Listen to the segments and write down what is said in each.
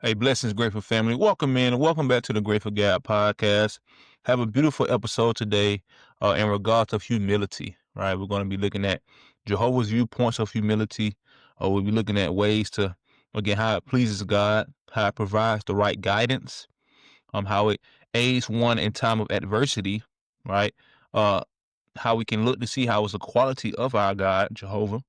Hey, blessings, grateful family. Welcome in and welcome back to the Grateful Gab Podcast. Have a beautiful episode today in regards of humility, right? We're going to be looking at Jehovah's viewpoints of humility. We'll be looking at ways to, again, how it pleases God, how it provides the right guidance, how it aids one in time of adversity, right? Uh, how we can look to see how it's a quality of our God, Jehovah.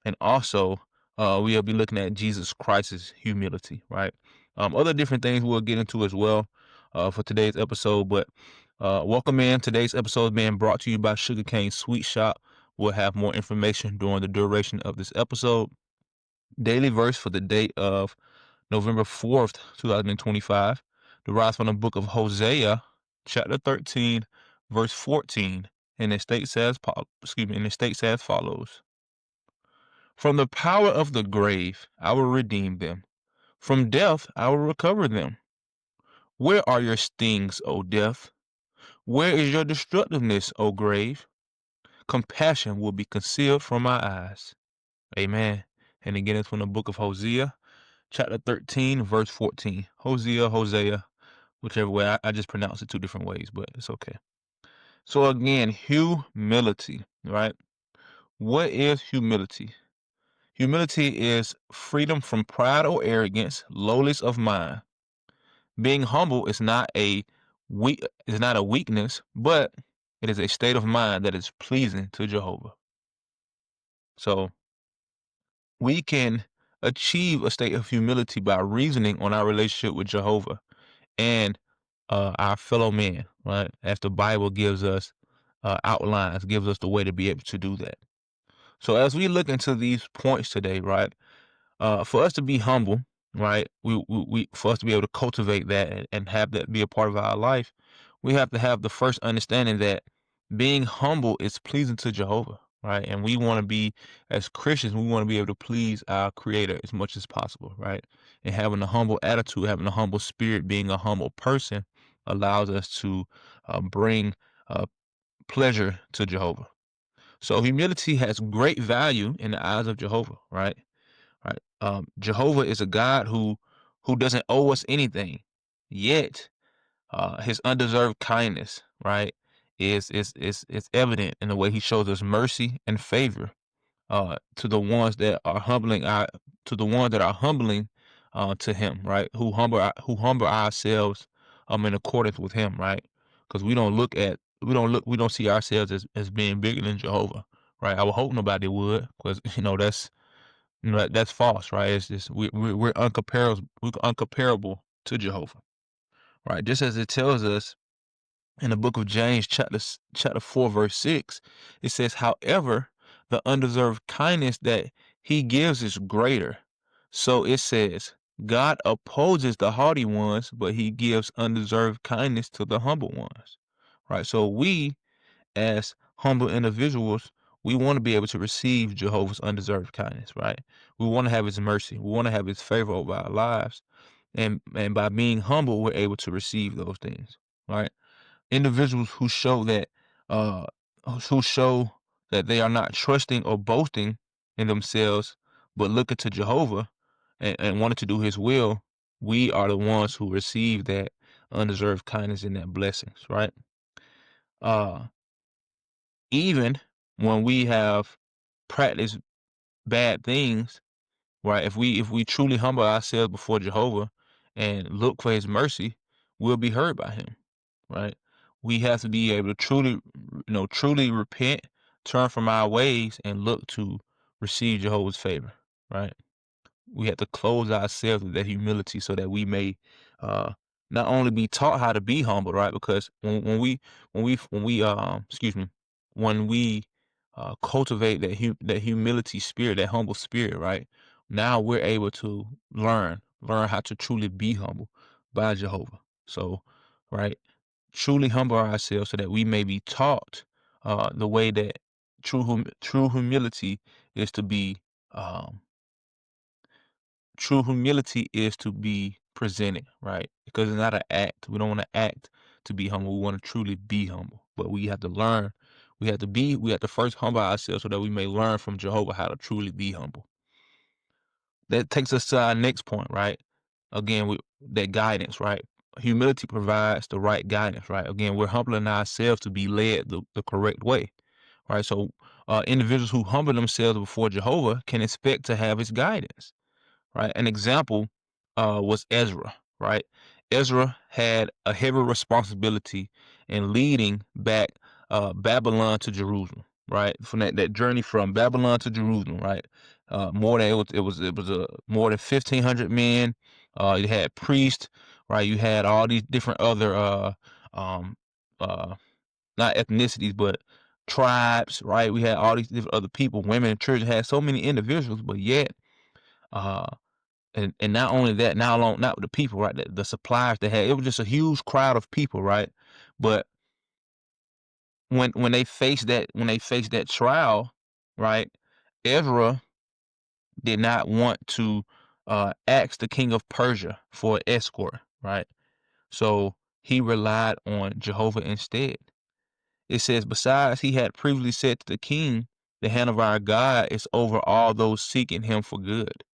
And also, we'll be looking at Jesus Christ's humility, right? Other different things we'll get into as well for today's episode. But welcome in. Today's episode is being brought to you by Sugarcane Sweet Shop. We'll have more information during the duration of this episode. Daily verse for the date of November 4th, 2025, derives from the book of Hosea, chapter 13, verse 14. And it states as follows. From the power of the grave, I will redeem them. From death, I will recover them. Where are your stings, O death? Where is your destructiveness, O grave? Compassion will be concealed from my eyes. Amen. And again, it's from the book of Hosea, chapter 13, verse 14. Hosea, whichever way. I just pronounce it two different ways, but it's okay. So again, humility, right? What is humility? Humility is freedom from pride or arrogance, lowliness of mind. Being humble is not a weakness, but it is a state of mind that is pleasing to Jehovah. So we can achieve a state of humility by reasoning on our relationship with Jehovah and our fellow men, right? As the Bible gives us outlines, gives us the way to be able to do that. So as we look into these points today, right? For us to be humble, right? We for us to be able to cultivate that and have that be a part of our life, we have to have the first understanding that being humble is pleasing to Jehovah, right? And we want to be, as Christians, we want to be able to please our Creator as much as possible, right? And having a humble attitude, having a humble spirit, being a humble person allows us to bring uh, pleasure to Jehovah. So humility has great value in the eyes of Jehovah, right? Right. Jehovah is a God who doesn't owe us anything, yet his undeserved kindness, right, is evident in the way he shows us mercy and favor to the ones that are humbling to him, right, who humble ourselves in accordance with him, right, because we don't see ourselves as being bigger than Jehovah, right. I would hope nobody would, because that's false, right? It's just we're uncomparable to Jehovah, right? Just as it tells us in the book of James, chapter 4, verse 6, it says, "However, the undeserved kindness that He gives is greater." So it says, God opposes the haughty ones, but He gives undeserved kindness to the humble ones, right? So we as humble individuals, we want to be able to receive Jehovah's undeserved kindness, right? We want to have his mercy. We want to have his favor over our lives. And by being humble, we're able to receive those things, right? Individuals uh who show that they are not trusting or boasting in themselves, but looking to Jehovah and wanting to do his will, we are the ones who receive that undeserved kindness and that blessings, right? Uh Even when we have practiced bad things, right? If we truly humble ourselves before Jehovah and look for his mercy, we'll be heard by him, right? We have to be able to truly repent, turn from our ways, and look to receive Jehovah's favor, right? We have to clothe ourselves with that humility so that we may uh not only be taught how to be humble, right? Because when we cultivate that humility spirit, that humble spirit, right? Now we're able to learn how to truly be humble by Jehovah. So, right, truly humble ourselves so that we may be taught the way that true humility is to be um true humility is to be presented, right? Because it's not an act. We don't want to act to be humble. We want to truly be humble. But we have to learn. We have to first humble ourselves so that we may learn from Jehovah how to truly be humble. That takes us to our next point, right? again, that guidance, right? Humility provides the right guidance, right? Again, we're humbling ourselves to be led the correct way, right? So, individuals who humble themselves before Jehovah can expect to have his guidance, right? An example was Ezra, right? Ezra had a heavy responsibility in leading back Babylon to Jerusalem, right? From that journey from Babylon to Jerusalem, right? More than it was more than 1,500 men. You had priests, right? You had all these different other um uh not ethnicities but tribes, right? We had all these different other people, women in church, had so many individuals, but yet uh and not only that, not the people, right? The suppliers they had, it was just a huge crowd of people, right? But when they faced that trial, right? Ezra did not want to ask the king of Persia for an escort, right? So he relied on Jehovah instead. It says, besides, he had previously said to the king, the hand of our God is over all those seeking him for good.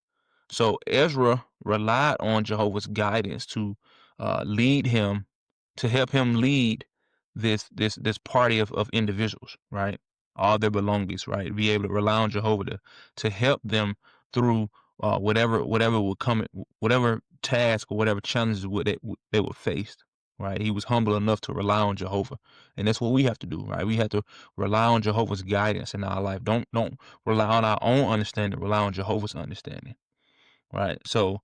So Ezra relied on Jehovah's guidance to lead him, to help him lead this party of individuals, right? All their belongings, right? Be able to rely on Jehovah to help them through whatever would come, whatever task or whatever challenges they would face. Right, he was humble enough to rely on Jehovah, and that's what we have to do. Right, we have to rely on Jehovah's guidance in our life. Don't rely on our own understanding. Rely on Jehovah's understanding. Right. So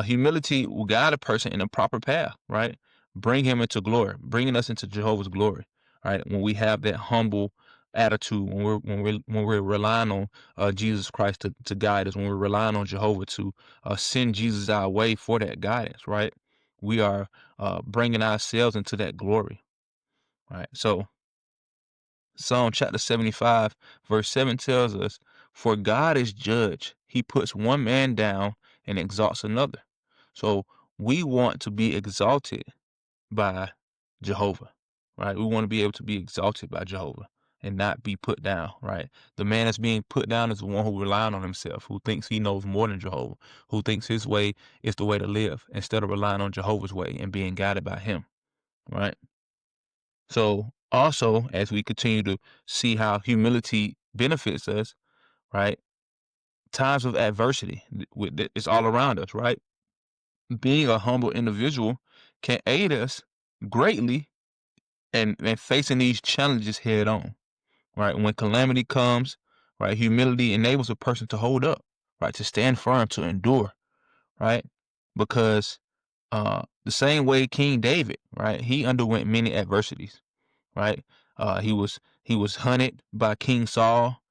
humility will guide a person in a proper path, right? Bring him into glory, bringing us into Jehovah's glory, right? When we have that humble attitude, when we're relying on Jesus Christ to guide us, when we're relying on Jehovah to send Jesus our way for that guidance, right? We are bringing ourselves into that glory, right? So Psalm chapter 75, verse 7 tells us, for God is judge. He puts one man down and exalts another. So we want to be exalted by Jehovah, right? We want to be able to be exalted by Jehovah and not be put down, right? The man that's being put down is the one who relies on himself, who thinks he knows more than Jehovah, who thinks his way is the way to live instead of relying on Jehovah's way and being guided by him, right? So also, as we continue to see how humility benefits us, right? Times of adversity, it's all around us, right? Being a humble individual can aid us greatly and facing these challenges head on, right? When calamity comes, right? Humility enables a person to hold up, right? To stand firm, to endure, right? Because the same way King David, right? He underwent many adversities, right? He was hunted by King Saul,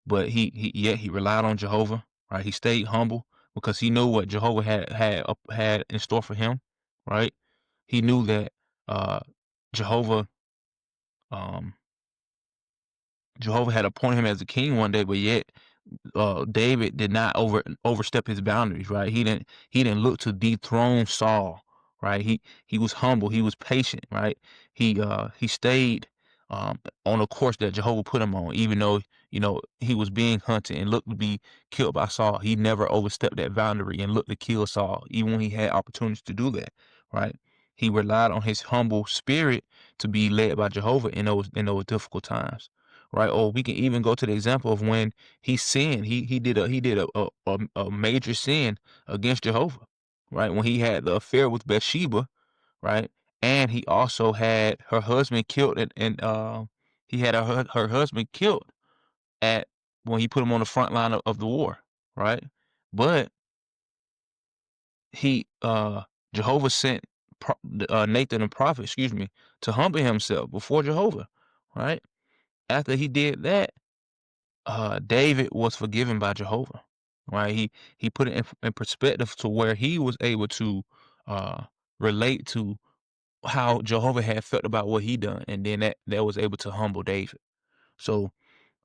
but he relied on Jehovah, right? He stayed humble because he knew what Jehovah had in store for him, right? He knew that uh, Jehovah um, Jehovah had appointed him as a king one day, but yet David did not overstep his boundaries, right? He didn't look to dethrone Saul, right? He was humble, he was patient, right? He stayed on a course that Jehovah put him on, even though he was being hunted and looked to be killed by Saul. He never overstepped that boundary and looked to kill Saul, even when he had opportunities to do that, right? He relied on his humble spirit to be led by Jehovah in those difficult times, right? Or we can even go to the example of when he sinned. He did a major sin against Jehovah, right? When he had the affair with Bathsheba, right? And he also had her husband killed, and he had her husband killed at when he put him on the front line of the war, right? But he Jehovah sent Nathan the prophet, excuse me, to humble himself before Jehovah, right? After he did that, David was forgiven by Jehovah, right? He put it in perspective to where he was able to uh, relate to how Jehovah had felt about what he done, and then that was able to humble David. So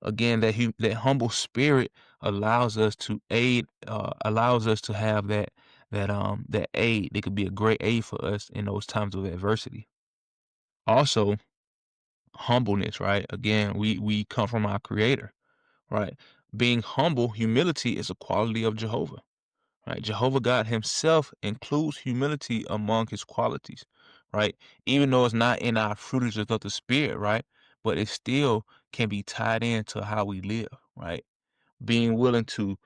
again, that humble spirit allows us to have that aid. It could be a great aid for us in those times of adversity. Also, humbleness, right? Again, we come from our Creator, right? Being humble, humility is a quality of Jehovah, right? Jehovah God himself includes humility among his qualities, right? Even though it's not in our fruitages of the spirit, right? But it still can be tied into how we live, right? Being willing to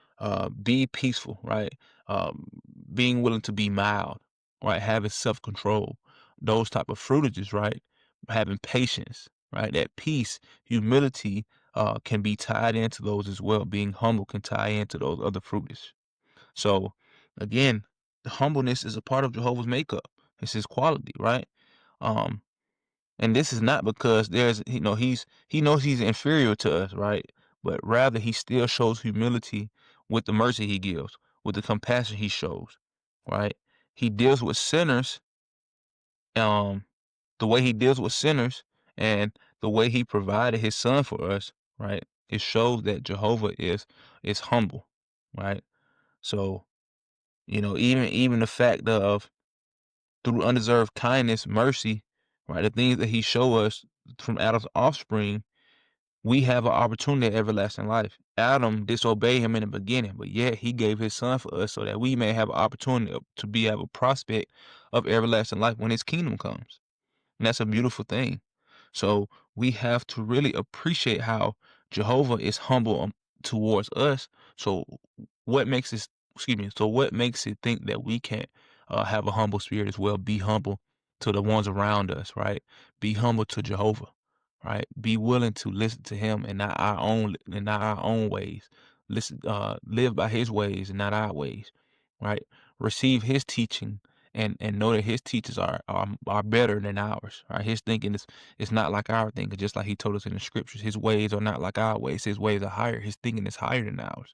be peaceful, right? Um, Being willing to be mild, right? Having self-control, those type of fruitages, right? Having patience, right? That peace, humility can be tied into those as well. Being humble can tie into those other fruits. So again, the humbleness is a part of Jehovah's makeup. It's his quality, right? Um, and this is not because he knows he's inferior to us, right? But rather he still shows humility with the mercy he gives, with the compassion he shows, right? He deals with sinners, um, the way he deals with sinners and the way he provided his son for us, right? It shows that Jehovah is humble, right? So, even the fact of through undeserved kindness, mercy, right? The things that he showed us from Adam's offspring, we have an opportunity at everlasting life. Adam disobeyed him in the beginning, but yet he gave his son for us so that we may have an opportunity to have a prospect of everlasting life when his kingdom comes. And that's a beautiful thing. So we have to really appreciate how Jehovah is humble towards us. So what makes us, excuse me, so what makes it think that we can't have a humble spirit as well? Be humble to the ones around us, right? Be humble to Jehovah, right? Be willing to listen to him and not our own ways. Listen, live by his ways and not our ways, right? Receive his teaching and know that his teachers are better than ours. Right? His thinking is not like our thinking, just like he told us in the scriptures. His ways are not like our ways. His ways are higher. His thinking is higher than ours.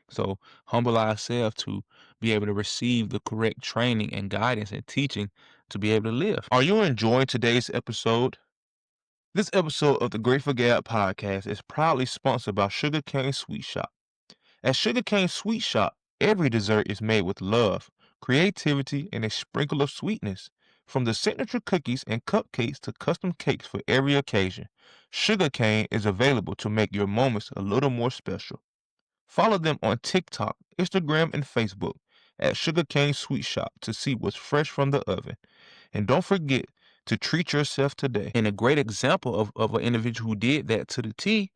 So humble ourselves to be able to receive the correct training and guidance and teaching to be able to live. Are you enjoying today's episode? This episode of the Grateful Gab Podcast is proudly sponsored by Sugarcane Sweet Shop. At Sugarcane Sweet Shop, every dessert is made with love, creativity, and a sprinkle of sweetness. From the signature cookies and cupcakes to custom cakes for every occasion, Sugarcane is available to make your moments a little more special. Follow them on TikTok, Instagram, and Facebook at Sugarcane Sweet Shop to see what's fresh from the oven. And don't forget to treat yourself today. And a great example of an individual who did that to the T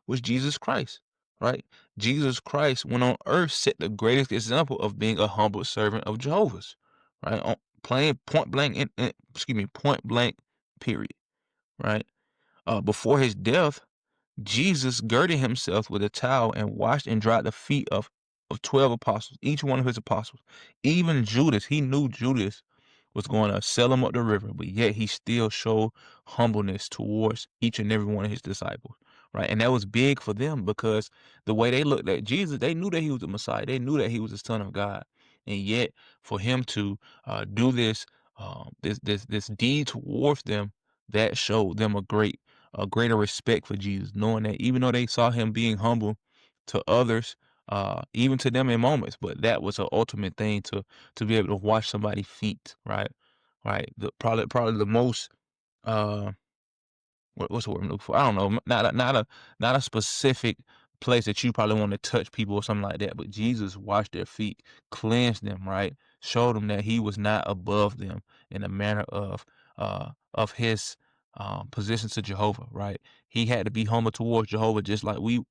was Jesus Christ, right? Jesus Christ, when on earth, set the greatest example of being a humble servant of Jehovah's, right? On plain point blank, point blank, period, right? Before his death, Jesus girded himself with a towel and washed and dried the feet of 12 apostles, each one of his apostles. Even Judas, he knew Judas was going to sell him up the river, but yet he still showed humbleness towards each and every one of his disciples, right? And that was big for them because the way they looked at Jesus, they knew that he was the Messiah. They knew that he was the Son of God. And yet for him to do this deed towards them, that showed them a greater respect for Jesus, knowing that even though they saw him being humble to others, even to them in moments, but that was an ultimate thing to be able to wash somebody's feet, right? Right. Probably the most uh what's the word I'm looking for? I don't know. Not a specific place that you probably want to touch people or something like that. But Jesus washed their feet, cleansed them, right? Showed them that he was not above them in a manner of his position to Jehovah, right? He had to be humble towards Jehovah just like we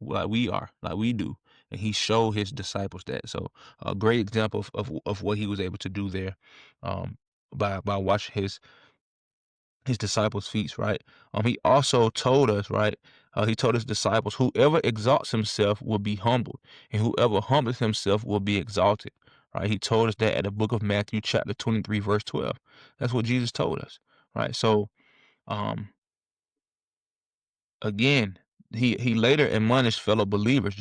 do. And he showed his disciples that. So a great example of what he was able to do there, by washing his disciples' feet, right? He also told us, right? He told his disciples, whoever exalts himself will be humbled, and whoever humbles himself will be exalted, right? He told us that at the book of Matthew, chapter 23, verse 12. That's what Jesus told us, right? So, um, again, he later admonished fellow believers.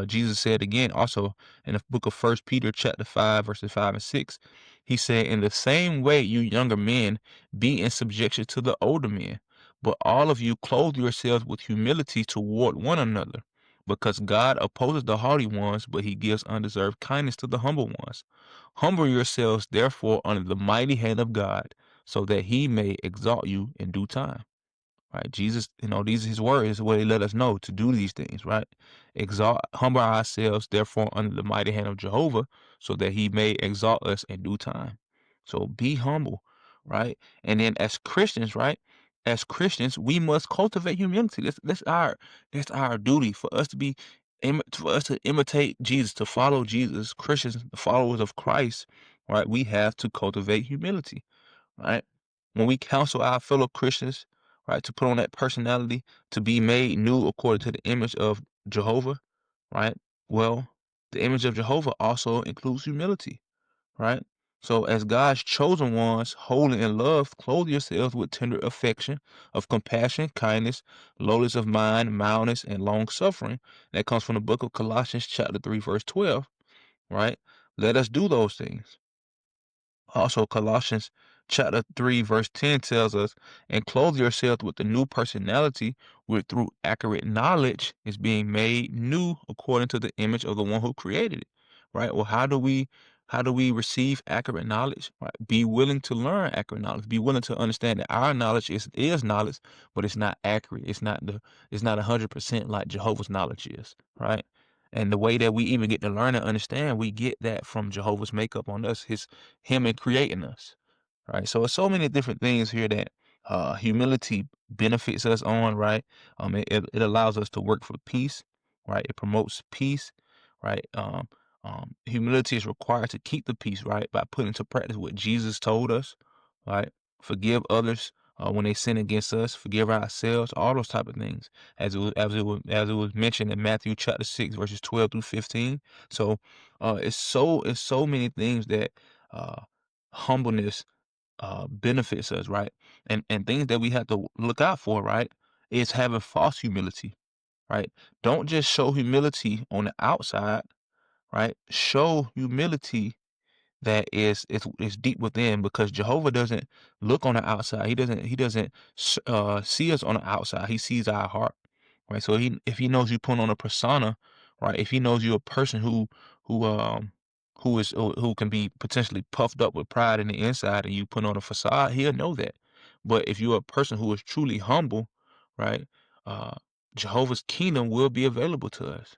Jesus said again, also in the book of First Peter, chapter 5, verses 5 and 6, he said, "In the same way, you younger men, be in subjection to the older men, but all of you clothe yourselves with humility toward one another, because God opposes the haughty ones, but he gives undeserved kindness to the humble ones. Humble yourselves, therefore, under the mighty hand of God, so that he may exalt you in due time." right? Jesus, these are his words where he let us know to do these things, right? Humble ourselves, therefore, under the mighty hand of Jehovah, so that he may exalt us in due time. So be humble, right? And then as Christians, right? As Christians, we must cultivate humility. That's our duty for us to for us to imitate Jesus, to follow Jesus. Christians, the followers of Christ, right? We have to cultivate humility, right? When we counsel our fellow Christians, right, to put on that personality, to be made new according to the image of Jehovah, right? Well, the image of Jehovah also includes humility, right? So, as God's chosen ones, holy in love, clothe yourselves with tender affection, of compassion, kindness, lowliness of mind, mildness, and long suffering. That comes from the book of Colossians, chapter 3, verse 12, right? Let us do those things. Also, Colossians chapter 3, verse 10 tells us, and clothe yourselves with the new personality, which through accurate knowledge is being made new according to the image of the one who created it. Right? Well, how do we receive accurate knowledge? Right? Be willing to learn accurate knowledge. Be willing to understand that our knowledge is knowledge, but it's not accurate. It's not 100% like Jehovah's knowledge is, right? And the way that we even get to learn and understand, we get that from Jehovah's makeup on us, him in creating us, right? So it's so many different things here that humility benefits us on, right? It allows us to work for peace, right? It promotes peace, right? Humility is required to keep the peace, right? By putting into practice what Jesus told us, right? Forgive others when they sin against us, forgive ourselves, all those type of things, as it was mentioned in Matthew chapter 6, verses 12 through 15. So it's so many things that uh, humbleness benefits us, right? And things that we have to look out for, right, is having false humility, right? Don't just show humility on the outside, right? Show humility that is deep within, because Jehovah doesn't look on the outside. He doesn't see us on the outside. He sees our heart, right? So if he knows you put on a persona, right? If he knows you're a person who who can be potentially puffed up with pride in the inside, and you put on a facade, he'll know that. But if you're a person who is truly humble, right? Uh, Jehovah's kingdom will be available to us.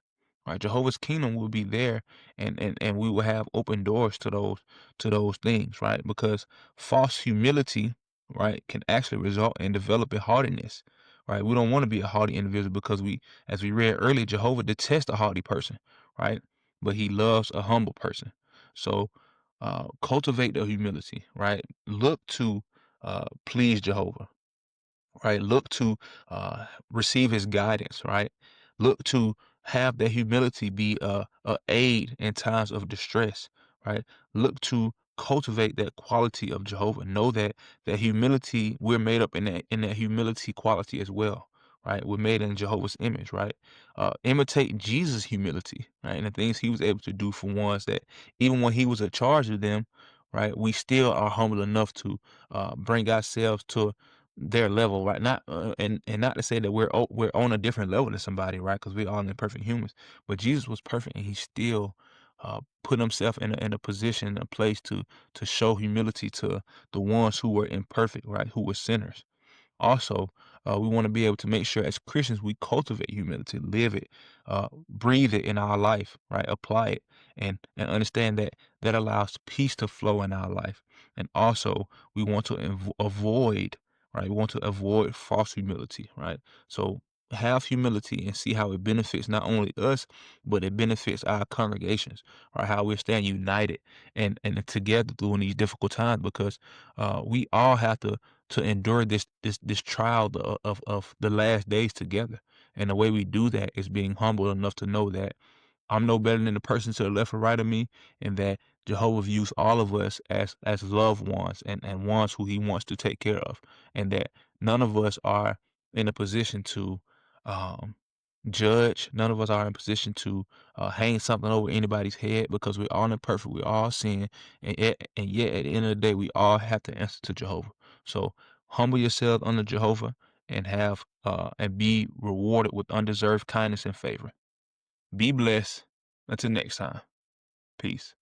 Right, Jehovah's kingdom will be there, and we will have open doors to those things, right? Because false humility, right, can actually result in developing haughtiness, right? We don't want to be a haughty individual, because as we read earlier, Jehovah detests a haughty person, right? But he loves a humble person. So, cultivate the humility, right? Look to please Jehovah, right? Look to receive his guidance, right? Look to have that humility be a aid in times of distress, right? Look to cultivate that quality of Jehovah. Know that humility, we're made up in that humility quality as well, right? We're made in Jehovah's image, right? Imitate Jesus' humility, right? And the things he was able to do for ones that even when he was in charge of them, right? We still are humble enough to bring ourselves to their level, right? Not and not to say that we're on a different level than somebody, right? Because we're all imperfect humans. But Jesus was perfect, and he still put himself in a position, a place to show humility to the ones who were imperfect, right? Who were sinners. Also, we want to be able to make sure as Christians we cultivate humility, live it, breathe it in our life, right? Apply it, and understand that that allows peace to flow in our life. And also, we want to avoid, right? We want to avoid false humility, right? So have humility and see how it benefits not only us, but it benefits our congregations, right? How we stand united and together during these difficult times, because we all have to endure this trial of the last days together. And the way we do that is being humble enough to know that I'm no better than the person to the left or right of me, and that Jehovah views all of us as loved ones, and ones who he wants to take care of, and that none of us are in a position to um, judge. None of us are in position to hang something over anybody's head, because we're all imperfect. We all sin, and yet at the end of the day, we all have to answer to Jehovah. So humble yourself under Jehovah, and be rewarded with undeserved kindness and favor. Be blessed. Until next time. Peace.